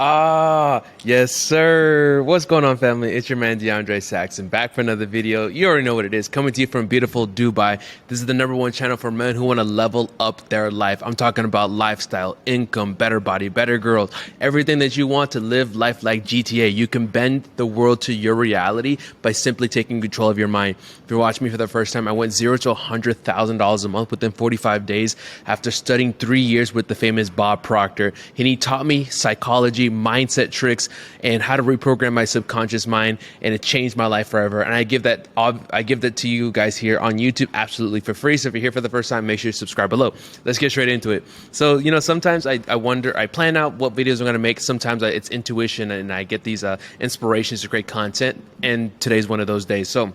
Yes, sir. What's going on, family? It's your man, DeAndre Saxon, back for another video. You already know what it is. Coming to you from beautiful Dubai. This is the #1 channel for men who want to level up their life. I'm talking about lifestyle, income, better body, better girls, everything that you want to live life like GTA. You can bend the world to your reality by simply taking control of your mind. If you're watching me for the first time, I went $0 to $100,000 a month within 45 days after studying 3 years with the famous Bob Proctor. And he taught me psychology, mindset tricks, and how to reprogram my subconscious mind, and it changed my life forever. And I give that to you guys here on YouTube absolutely for free. So if you're here for the first time, make sure you subscribe below. Let's get straight into it. So sometimes I wonder, I plan out what videos I'm going to make. Sometimes it's intuition, and I get these inspirations to create content, and today's one of those days. So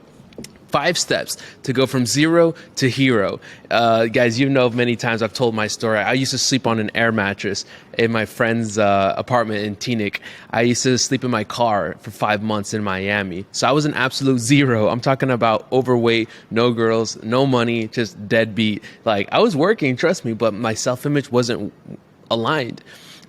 5 steps to go from zero to hero. Guys, many times I've told my story. I used to sleep on an air mattress in my friend's apartment in Teaneck. I used to sleep in my car for 5 months in Miami. So I was an absolute zero. I'm talking about overweight, no girls, no money, just deadbeat. Like, I was working, trust me, but my self-image wasn't aligned.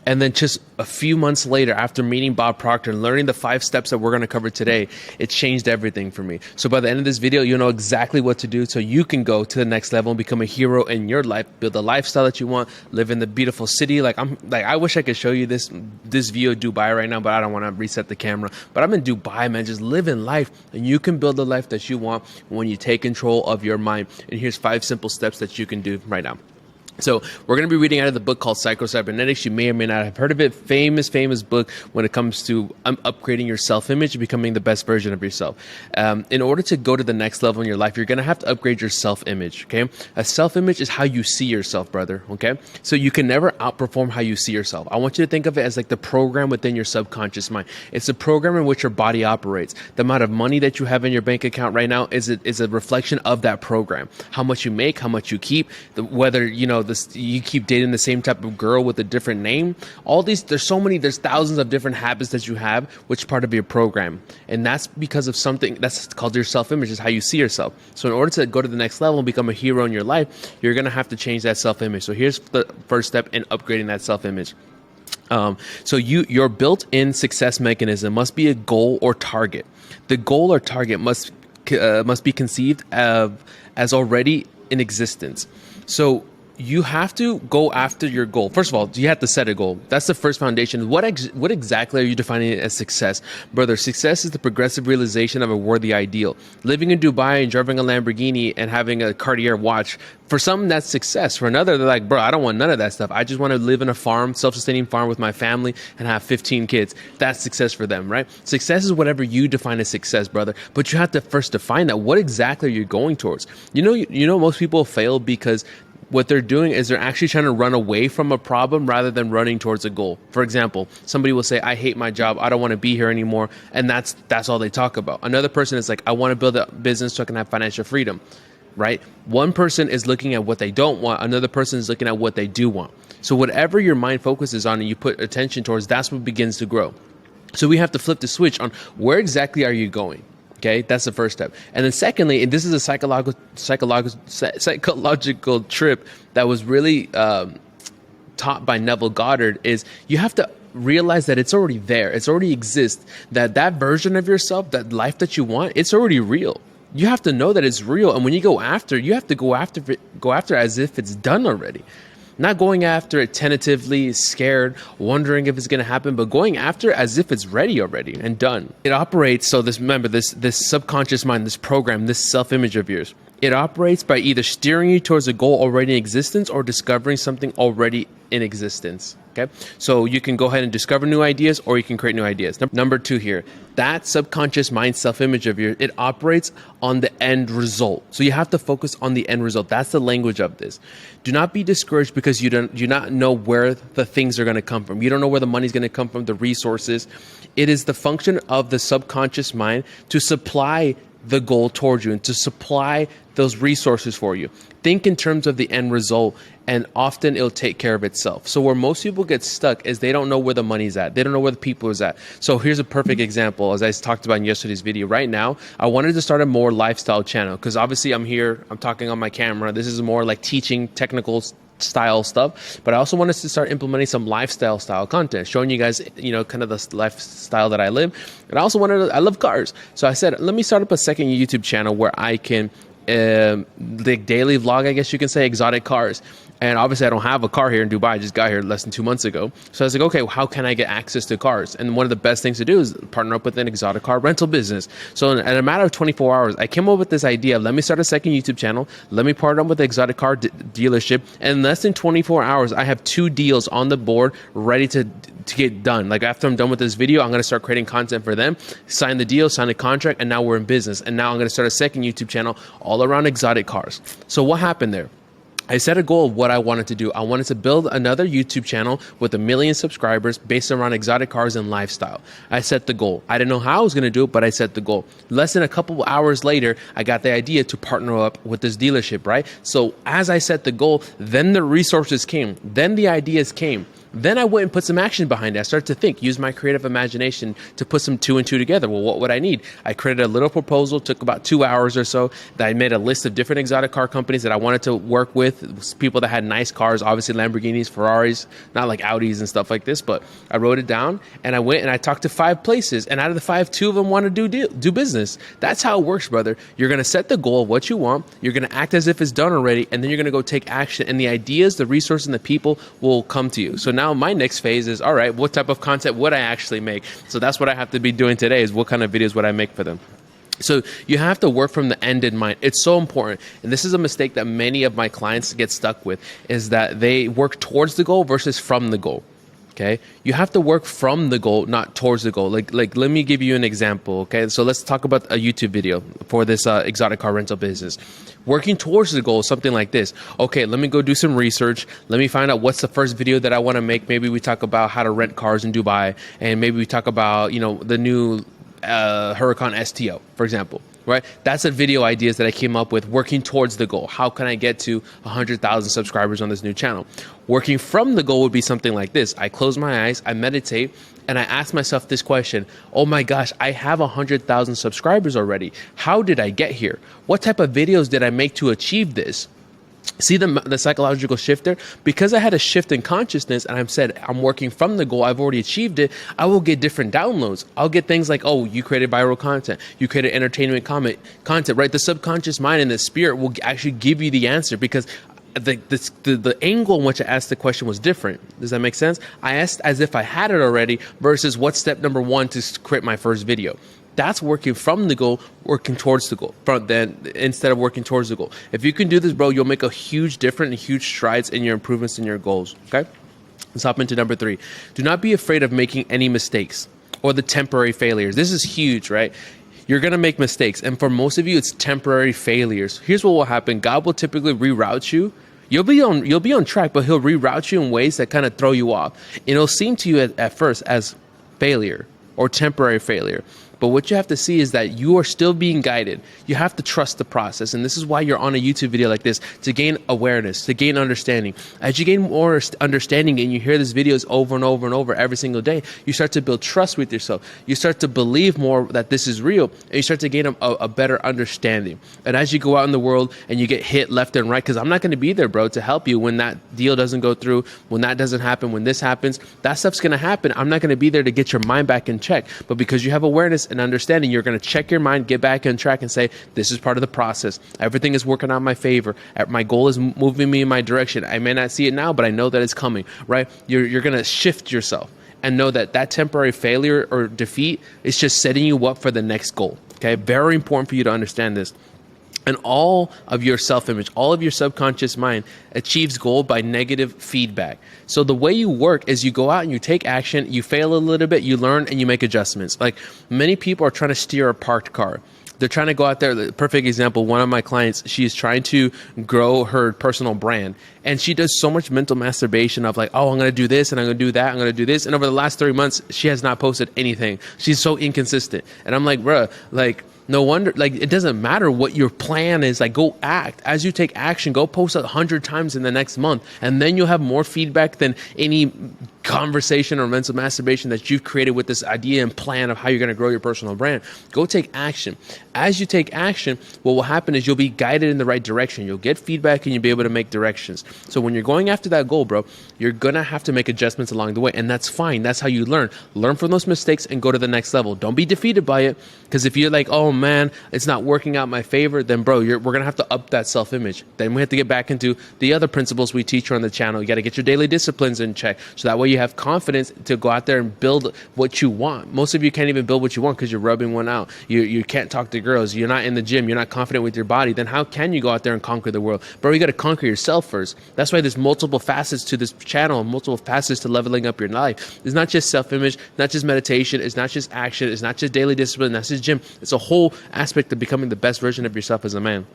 And then just a few months later, after meeting Bob Proctor and learning the 5 steps that we're going to cover today, it changed everything for me. So by the end of this video, you'll know exactly what to do so you can go to the next level and become a hero in your life, build a lifestyle that you want, live in the beautiful city. I wish I could show you this view of Dubai right now, but I don't want to reset the camera. But I'm in Dubai, man, just living life, and you can build the life that you want when you take control of your mind. And here's 5 simple steps that you can do right now. So we're going to be reading out of the book called Psycho-Cybernetics. You may or may not have heard of it. Famous book when it comes to upgrading your self-image and becoming the best version of yourself. In order to go to the next level in your life, you're going to have to upgrade your self-image, okay? A self-image is how you see yourself, brother, okay? So you can never outperform how you see yourself. I want you to think of it as like the program within your subconscious mind. It's a program in which your body operates. The amount of money that you have in your bank account right now is a reflection of that program. How much you make, how much you keep, whether, you keep dating the same type of girl with a different name. All these, there's thousands of different habits that you have, which is part of your program. And that's because of something that's called your self-image, is how you see yourself. So in order to go to the next level and become a hero in your life, you're going to have to change that self-image. So here's the first step in upgrading that self-image. So your built-in success mechanism must be a goal or target. The goal or target must be conceived of as already in existence. So you have to go after your goal. First of all, you have to set a goal. That's the first foundation. What exactly are you defining as success? Brother, success is the progressive realization of a worthy ideal. Living in Dubai and driving a Lamborghini and having a Cartier watch, for some, that's success. For another, they're like, bro, I don't want none of that stuff. I just want to live in a farm, self-sustaining farm with my family and have 15 kids. That's success for them, right? Success is whatever you define as success, brother. But you have to first define that. What exactly are you going towards? Most people fail because what they're doing is they're actually trying to run away from a problem rather than running towards a goal. For example, somebody will say, I hate my job. I don't want to be here anymore. And that's all they talk about. Another person is like, I want to build a business so I can have financial freedom, right? One person is looking at what they don't want. Another person is looking at what they do want. So whatever your mind focuses on and you put attention towards, that's what begins to grow. So we have to flip the switch on where exactly are you going? Okay, that's the first step. And then secondly, and this is a psychological trip that was really taught by Neville Goddard, is you have to realize that it's already there. It's already exists. That version of yourself, that life that you want, it's already real. You have to know that it's real. And when you go after, you have to go after as if it's done already. Not going after it tentatively, scared, wondering if it's going to happen, but going after it as if it's ready already and done. It operates, so this subconscious mind, this program, this self-image of yours, it operates by either steering you towards a goal already in existence or discovering something already in existence. Okay, so you can go ahead and discover new ideas, or you can create new ideas. Number 2 here, that subconscious mind self-image of yours, it operates on the end result. So you have to focus on the end result. That's the language of this. Do not be discouraged because you do not know where the things are going to come from. You don't know where the money is going to come from, the resources. It is the function of the subconscious mind to supply the goal towards you and to supply those resources for you. Think in terms of the end result, and often it'll take care of itself. So where most people get stuck is they don't know where the money's at. They don't know where the people is at. So here's a perfect example, as I talked about in yesterday's video. Right now, I wanted to start a more lifestyle channel because obviously I'm here, I'm talking on my camera. This is more like teaching technical style stuff, but I also wanted to start implementing some lifestyle style content, showing you guys, kind of the lifestyle that I live. And I also I love cars. So I said, let me start up a second YouTube channel where I can the daily vlog, I guess you can say, exotic cars. And obviously I don't have a car here in Dubai. I just got here less than 2 months ago. So I was like, okay, well, how can I get access to cars? And one of the best things to do is partner up with an exotic car rental business. So in a matter of 24 hours, I came up with this idea. Let me start a second YouTube channel. Let me partner up with the exotic car dealership. And in less than 24 hours, I have 2 deals on the board ready to get done. Like after I'm done with this video, I'm going to start creating content for them, sign the deal, sign the contract, and now we're in business. And now I'm going to start a second YouTube channel all around exotic cars. So what happened there? I set a goal of what I wanted to do. I wanted to build another YouTube channel with 1 million subscribers based around exotic cars and lifestyle. I set the goal. I didn't know how I was going to do it, but I set the goal. Less than a couple of hours later, I got the idea to partner up with this dealership, right? So as I set the goal, then the resources came, then the ideas came. Then I went and put some action behind it. I started to think, use my creative imagination to put some 2 and 2 together. Well, what would I need? I created a little proposal, took about 2 hours or so. That I made a list of different exotic car companies that I wanted to work with, people that had nice cars, obviously Lamborghinis, Ferraris, not like Audis and stuff like this, but I wrote it down and I went and I talked to 5 places, and out of the 5, 2 of them want to do business. That's how it works, brother. You're going to set the goal of what you want. You're going to act as if it's done already, and then you're going to go take action, and the ideas, the resources, and the people will come to you. So now my next phase is, all right, what type of content would I actually make? So that's what I have to be doing today, is what kind of videos would I make for them? So you have to work from the end in mind. It's so important. And this is a mistake that many of my clients get stuck with, is that they work towards the goal versus from the goal. Okay, you have to work from the goal, not towards the goal. Like let me give you an example. Okay, so let's talk about a YouTube video for this exotic car rental business. Working towards the goal is something like this. Okay, let me go do some research. Let me find out what's the first video that I want to make. Maybe we talk about how to rent cars in Dubai, and maybe we talk about, the new Huracan STO, for example. Right? That's the video ideas that I came up with, working towards the goal. How can I get to 100,000 subscribers on this new channel? Working from the goal would be something like this. I close my eyes, I meditate, and I ask myself this question. Oh my gosh, I have 100,000 subscribers already. How did I get here? What type of videos did I make to achieve this? See the psychological shift there? Because I had a shift in consciousness and I've said I'm working from the goal, I've already achieved it, I will get different downloads. I'll get things like, oh, you created viral content, you created entertainment content, right? The subconscious mind and the spirit will actually give you the answer, because the angle in which I asked the question was different. Does that make sense? I asked as if I had it already versus what's step number 1 to create my first video. That's working from the goal, working towards the goal, instead of working towards the goal. If you can do this, bro, you'll make a huge difference and huge strides in your improvements and your goals, okay? Let's hop into number 3. Do not be afraid of making any mistakes or the temporary failures. This is huge, right? You're going to make mistakes, and for most of you, it's temporary failures. Here's what will happen. God will typically reroute you. You'll be on track, but he'll reroute you in ways that kind of throw you off. It'll seem to you at first as failure or temporary failure. But what you have to see is that you are still being guided. You have to trust the process. And this is why you're on a YouTube video like this, to gain awareness, to gain understanding. As you gain more understanding and you hear these videos over and over and over every single day, you start to build trust with yourself. You start to believe more that this is real, and you start to gain a better understanding. And as you go out in the world and you get hit left and right, because I'm not going to be there, bro, to help you when that deal doesn't go through, when that doesn't happen, when this happens, that stuff's going to happen. I'm not going to be there to get your mind back in check. But because you have awareness and understanding, you're going to check your mind, get back on track, and say, this is part of the process. Everything is working out in my favor. My goal is moving me in my direction. I may not see it now, but I know that it's coming, right? You're going to shift yourself and know that that temporary failure or defeat is just setting you up for the next goal, okay? Very important for you to understand this. And all of your self-image, all of your subconscious mind achieves goal by negative feedback. So the way you work is you go out and you take action, you fail a little bit, you learn, and you make adjustments. Like many people are trying to steer a parked car. They're trying to go out there. The perfect example, one of my clients, she is trying to grow her personal brand. And she does so much mental masturbation of like, oh, I'm going to do this and I'm going to do that. I'm going to do this. And over the last 3 months, she has not posted anything. She's so inconsistent. And I'm like, bruh, like, no wonder, like, it doesn't matter what your plan is. Like, go act. As you take action, go post 100 times in the next month. And then you'll have more feedback than any conversation or mental masturbation that you've created with this idea and plan of how you're going to grow your personal brand. Go take action. As you take action, what will happen is you'll be guided in the right direction. You'll get feedback and you'll be able to make directions. So when you're going after that goal, bro, you're going to have to make adjustments along the way. And that's fine. That's how you learn. Learn from those mistakes and go to the next level. Don't be defeated by it. Because if you're like, oh man, it's not working out in my favor, then bro, we're going to have to up that self-image. Then we have to get back into the other principles we teach on the channel. You got to get your daily disciplines in check. So that way you have confidence to go out there and build what you want. Most of you can't even build what you want because you're rubbing one out. You can't talk to girls. You're not in the gym. You're not confident with your body. Then how can you go out there and conquer the world? Bro, you got to conquer yourself first. That's why there's multiple facets to this channel, multiple facets to leveling up your life. It's not just self-image, not just meditation. It's not just action. It's not just daily discipline. That's just gym. It's a whole aspect of becoming the best version of yourself as a man.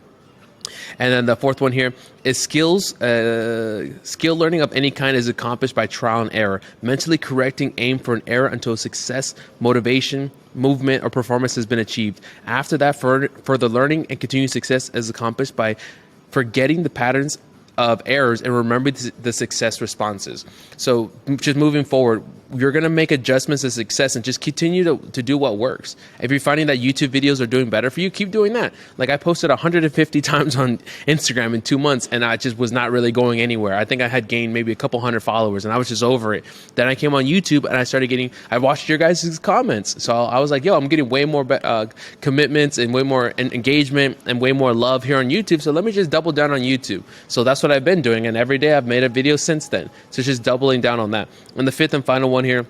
And then the fourth one here is skills. Skill learning of any kind is accomplished by trial and error. Mentally correcting aim for an error until success, motivation, movement, or performance has been achieved. After that, further learning and continued success is accomplished by forgetting the patterns of errors and remembering the success responses. So just moving forward, you're going to make adjustments to success and just continue to do what works. If you're finding that YouTube videos are doing better for you, keep doing that. Like I posted 150 times on Instagram in 2 months and I just was not really going anywhere. I think I had gained maybe a couple hundred followers and I was just over it. Then I came on YouTube and I watched your guys' comments. So I was like, yo, I'm getting way more commitments and way more engagement and way more love here on YouTube. So let me just double down on YouTube. So that's what I've been doing. And every day I've made a video since then. So just doubling down on that. And the fifth and final one here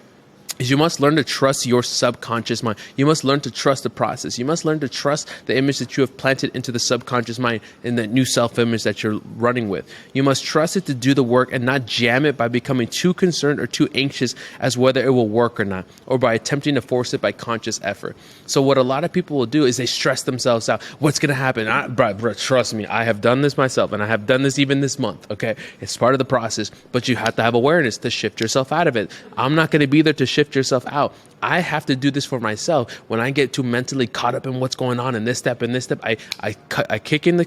is you must learn to trust your subconscious mind. You must learn to trust the process. You must learn to trust the image that you have planted into the subconscious mind in the new self-image that you're running with. You must trust it to do the work and not jam it by becoming too concerned or too anxious as whether it will work or not, or by attempting to force it by conscious effort. So what a lot of people will do is they stress themselves out. What's going to happen? Bro, trust me, I have done this myself and I have done this even this month. Okay, it's part of the process, but you have to have awareness to shift yourself out of it. I'm not going to be there to shift yourself out. I have to do this for myself. When I get too mentally caught up in what's going on in this step and this step, I kick in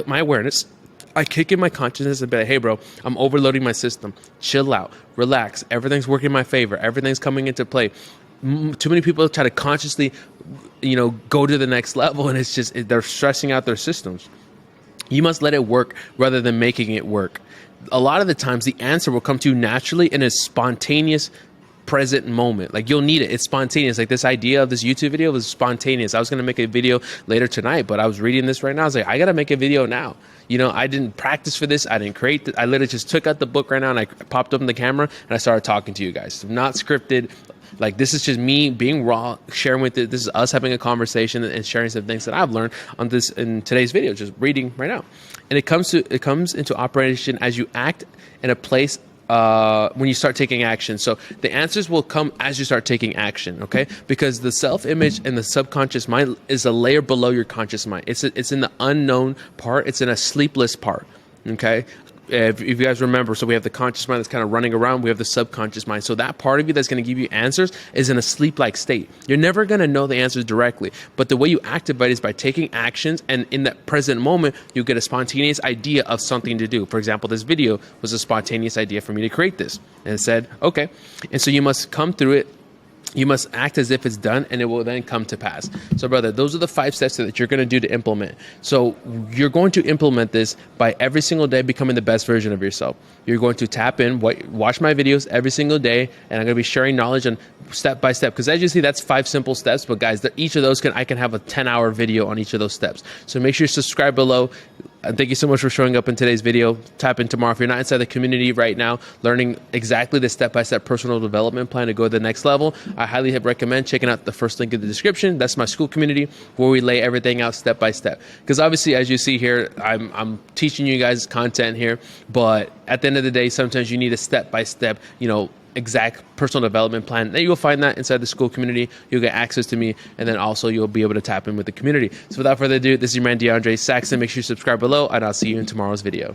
my awareness. I kick in my consciousness and be like, hey bro, I'm overloading my system. Chill out, relax. Everything's working in my favor. Everything's coming into play. Too many people try to consciously, go to the next level and it's just, they're stressing out their systems. You must let it work rather than making it work. A lot of the times the answer will come to you naturally in a spontaneous present moment. Like you'll need it. It's spontaneous. Like this idea of this YouTube video was spontaneous. I was going to make a video later tonight, but I was reading this right now. I was like, I got to make a video now. I didn't practice for this. I didn't create it. I literally just took out the book right now and I popped up in the camera and I started talking to you guys. Not scripted. Like this is just me being raw, sharing with it. This is us having a conversation and sharing some things that I've learned on this in today's video, just reading right now. And it comes into operation as you act in a place when you start taking action. So the answers will come as you start taking action, okay? Because the self-image and the subconscious mind is a layer below your conscious mind. It's in the unknown part. It's in a sleepless part, okay? If you guys remember, so we have the conscious mind that's kind of running around. We have the subconscious mind. So that part of you that's going to give you answers is in a sleep-like state. You're never going to know the answers directly. But the way you activate is by taking actions. And in that present moment, you get a spontaneous idea of something to do. For example, this video was a spontaneous idea for me to create this. And it said, okay. And so you must come through it. You must act as if it's done and it will then come to pass. So brother, those are the 5 steps that you're going to do to implement. So you're going to implement this by every single day becoming the best version of yourself. You're going to tap in, watch my videos every single day, and I'm going to be sharing knowledge on step by step. Because as you see, that's 5 simple steps. But guys, each of those I can have a 10-hour video on each of those steps. So make sure you subscribe below. And thank you so much for showing up in today's video. Tap in tomorrow. If you're not inside the community right now, learning exactly the step-by-step personal development plan to go to the next level, I highly recommend checking out the first link in the description. That's my school community where we lay everything out step by step. Because obviously, as you see here, I'm teaching you guys content here, but at the end of the day, sometimes you need a step-by-step, exact personal development plan. Then you'll find that inside the school community. You'll get access to me, and then also you'll be able to tap in with the community. So without further ado, this is your man DeAndre Saxon. Make sure you subscribe below, and I'll see you in tomorrow's video.